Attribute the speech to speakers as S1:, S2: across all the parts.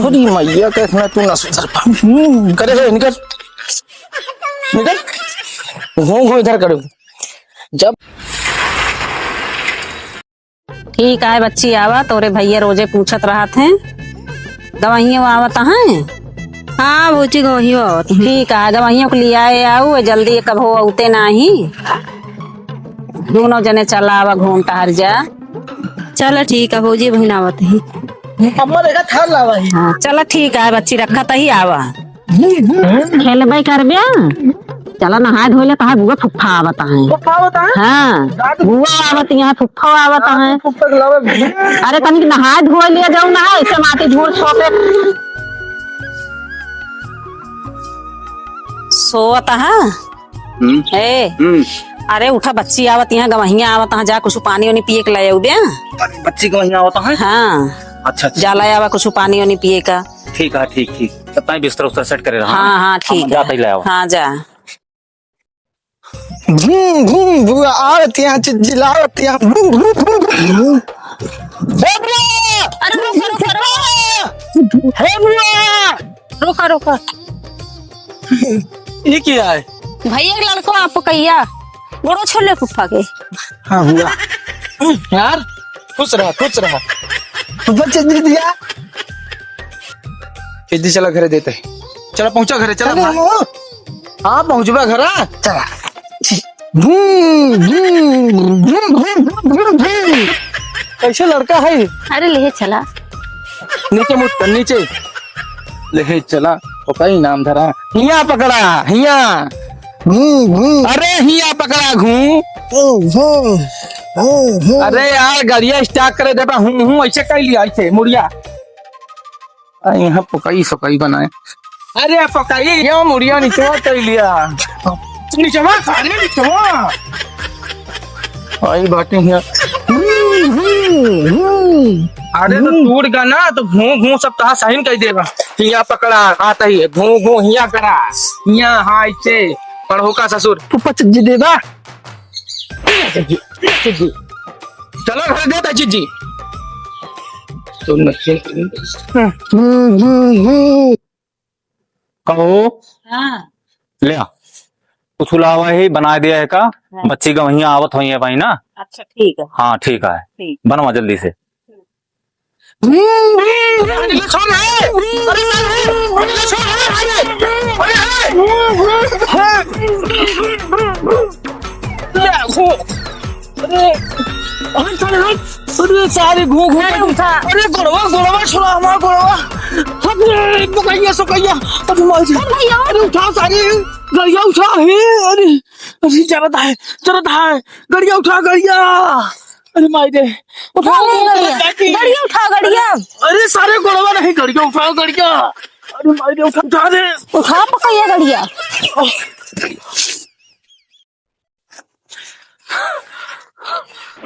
S1: अरे मैया का इतना तू ना सुधर पा। करे हो निकल निकल घूम इधर करो जब।
S2: ठीक है बच्ची आवा तोरे भैया रोजे पूछत रहा थे गवाहियों आवत हैं।
S3: हाँ भौजी गवहियो आवत हैं।
S2: ठीक है गवाहियों को ले आए आऊ जल्दी कब हो औते नाही दोनों जने चला आवा घूम टहर जा।
S3: चलो ठीक है भौजी बहन आवत है।
S1: अम्मा देखा थाल लावा ही।
S2: हाँ चलो ठीक है बच्ची रखा तही आवा खेल भाई कर बिया चलो नहाए धोले कहा बुआ फुफ्फा आवत है।
S1: फुफ्फा होता है।
S2: हाँ बुआ आवत यहाँ फुफ्फा आवत है।
S1: फुफ्फा के लावा
S2: अरे तनिक नहाए धोए लिया जाऊ ना ऐसे माटी धूल छोपे सोवत है। ए अरे उठा बच्ची आवत यहाँ गवहिया आवत है जा कुछ पानी वानी पिए के लाया बे।
S1: बच्ची को वहीं होता है।
S2: हाँ
S1: अच्छा
S2: जा लाया आवा कुछ पानी वानी पिए का।
S1: ठीक है ठीक ठीक तब तक बिस्तर उस्तर सेट करे रहा।
S2: हाँ हाँ ठीक
S1: जाते ही ले
S2: है
S1: आओ।
S2: हाँ जा।
S1: घूम घूम बुआ आवत यहाँ चिल्लावत यहाँ
S2: अरे रुका रुका
S1: ये क्या है।
S2: भैया के लड़को आपको कहिया बड़ो छोले फुफ्फा के।
S1: हाँ हुआ यार खुश रहा बच्चे दे दिया इधर चला घरे देते चला पहुंचा घरे चला हाँ पहुंचबा घर चला कैसे लड़का है।
S2: अरे ले चला
S1: नीचे मुट नीचे ले चला पकड़ी नाम धरा हिया पकड़ा हिया अरे हिया पकड़ा अरे यार गाड़िया स्टार्ट करे दे हूँ ऐसे कर लिया ऐसे मुड़िया यहाँ पकाई सकाई बनाए। अरे पकाई यहाँ मुड़िया नीचे कर लिया नीचे आई बातें हैं। अरे तो टूट गया ना तो घू सब कहा साइन कर देगा हिया पकड़ा आता ही घू हिया करा हिया हाँ ऐसे पढ़ो का ससुर पुप्पा चिज्जी देगा चलो घर देता चिज्जी तो
S4: कहो
S2: हाँ
S4: ले आ कुछ लावा ही बना दिया है का। बच्ची का वहीं आवत हुई है भाई ना।
S2: अच्छा ठीक है
S4: हाँ ठीक है
S2: ठीक।
S4: बनवा जल्दी से।
S1: अरे सारे घू अरे गोड़वा छोड़ा हमारा गोड़वा पकाइया सुकाइया अरे उठा सारी गड़िया उठा है। अरे जरत है गड़िया उठा गड़िया अरे माई दे उठा
S2: गड़िया उठा गड़िया
S1: अरे सारे गोड़वा नहीं गड़िया उठा गड़िया अरे माई दे उठा दे
S2: उठा पकाइया गड़िया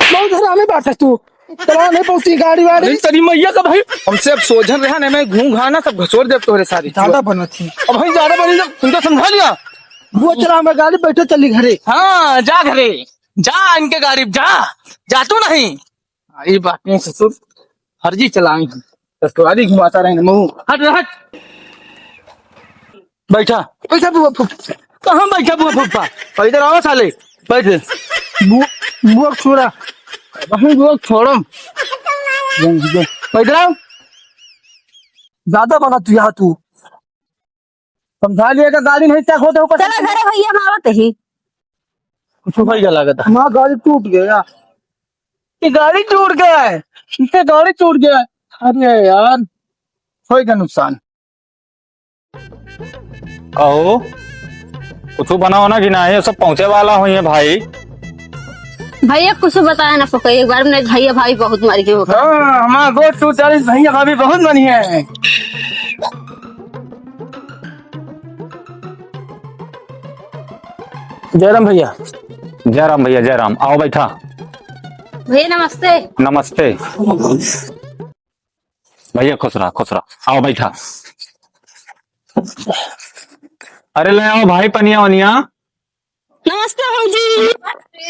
S1: बहुत हरामी बात है तू चला नहीं पहुंची गाड़ी वाड़ी तेरी मैया का भाई हमसे अब सोझन रहा ना मैं घूम घाना सब घसोर दे तोरे सारी ज्यादा बना थी अब भाई ज्यादा बनी तुम तो समझा लिया वो चला मैं गाड़ी बैठे चली घरे। हाँ जा घरे जा इनके गाड़ी जा तू नहीं आई बात नहीं ससुर हर्जी चलाएं गाड़ी घुमाता रहे मुँह हट बैठा बैठा बुआ फुफ्फा कहाँ बैठा बुआ फुफ्फा इधर आओ साले बैठ बुआ छोड़ा वहीं बुआ छोड़ो इधर आओ ज्यादा बना तू यहाँ तू समझा लिएगा गाड़ी नहीं चेक होते ऊपर
S2: चला घरे भैया मावत ही
S1: कुछ भैया लगा था हमारा गाड़ी टूट गया ये गाड़ी टूट गया है ये गाड़ी टूट गया है। अरे यार होगा नुकसान
S4: कहो कुछ बनाओ ना कि ना है सब पहुंचे वाला हुई है भाई।
S3: भैया कुछ बताया ना पका एक बार में भैया भाई बहुत मारी के होगा।
S1: हाँ हमारा गोट 240 भैया भाभी बहुत बनी है। जयराम भैया जयराम आओ बैठा।
S3: भैया नमस्ते।
S4: नमस्ते भैया खुश रहा आओ बैठा। अरे ले आओ भाई पनिया वनिया।
S3: नमस्ते भाजी।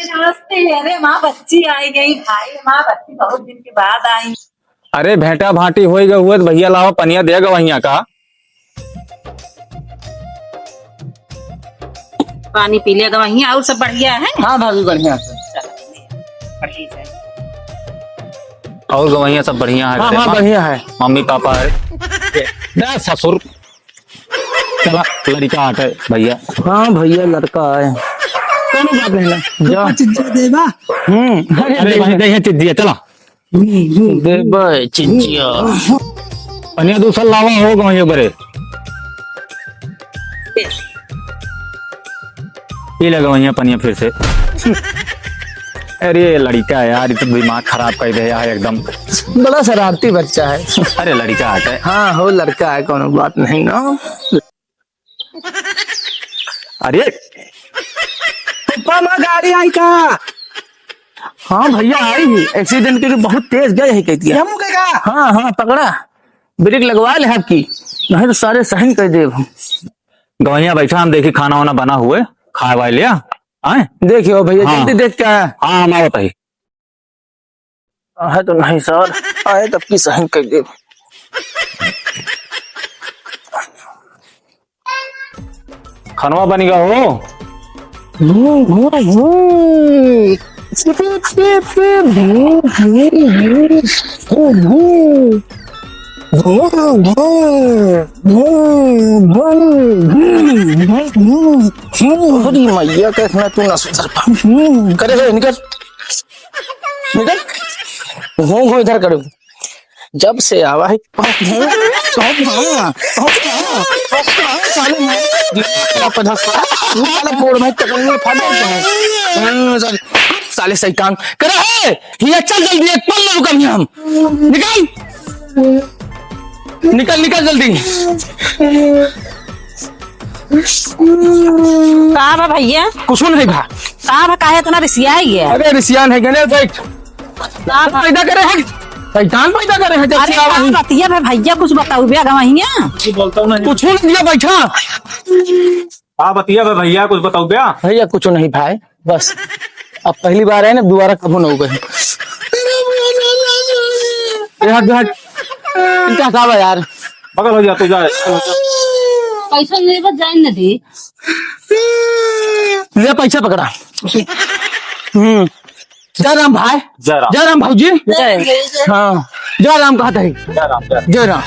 S2: नमस्ते। अरे माँ बच्ची आई गई भाई माँ बच्ची बहुत दिन के बाद आई।
S4: अरे भेंटा भाटी हो गए हुए तो भैया लावा पनिया दे गवैया का।
S2: पानी पी ले गवैया और सब बढ़िया है।
S1: हाँ भाभी बढ़िया से।
S4: और गवैया सब बढ़िया है।
S1: हाँ हाँ बढ़िया है।
S4: मम्मी पापा है ना ससुर। चला लड़का हटे भैया।
S1: हाँ भैया लड़का है। कोनो बात नहीं ना जा देवा।
S4: अरे भाई दे चिज्जिया चला
S1: देवा चिंचिया।
S4: पनिया दूसरा लावा हो गवैया बरे। ये लगा वहीं पनिया फिर से। अरे लड़का है यार, तो दिमाग खराब कर दे यार एकदम।
S1: बड़ा शरारती बच्चा है।
S4: अरे लड़का है।
S1: हाँ हो लड़का है कोनो बात नहीं ना।
S4: अरे
S1: पापा गाड़ी आई का। हाँ भैया आई ही एक्सीडेंट के बहुत तेज गए है कहती है। हाँ हाँ पकड़ा ब्रेक लगवा ले आपकी नहीं तो सारे सहन कर दे।
S4: गवैया बैठा हम देखी खाना वाना बना हुए खाए वाए लिया आए
S1: देखियो भैया
S4: हाँ।
S1: जल्दी देख क्या है।
S4: हाँ हम आवत है।
S1: है तो नहीं सर आए तब की सहन कर दे।
S4: खनवा बनेगा हो।
S1: बड़ी मैया का इतना तू ना सुधर पा। करे हुए निकल निकल घूम इधर करो। जब से आवा है साले शैतान करे है ये चल जल्दी एक पल में रुकम हम निकल निकल निकल जल्दी।
S2: कहाँ बा भैया?
S1: कुछ नहीं भा।
S2: कहाँ बा? काहे इतना रिसिया है?
S1: अरे रिसियान है गणेश बैठ पैदा करे है शैतान पैदा करे है।
S2: अरे कहाँ बतिया बे भैया कुछ बताऊ बे गवैया।
S1: कुछ नहीं दिया बैठा।
S4: हाँ बतिया भैया कुछ बताओ भैया।
S1: भैया कुछ नहीं भाई बस अब पहली बार है ना दोबारा कबू न हो गए। इनका साहब है यार
S4: बगल हो जा तू जा।
S3: पैसा नहीं बस जाए न दी।
S1: ले पैसा पकड़ा। जय राम भाई। जय राम भाऊजी। हाँ जय राम कहता है। जय राम।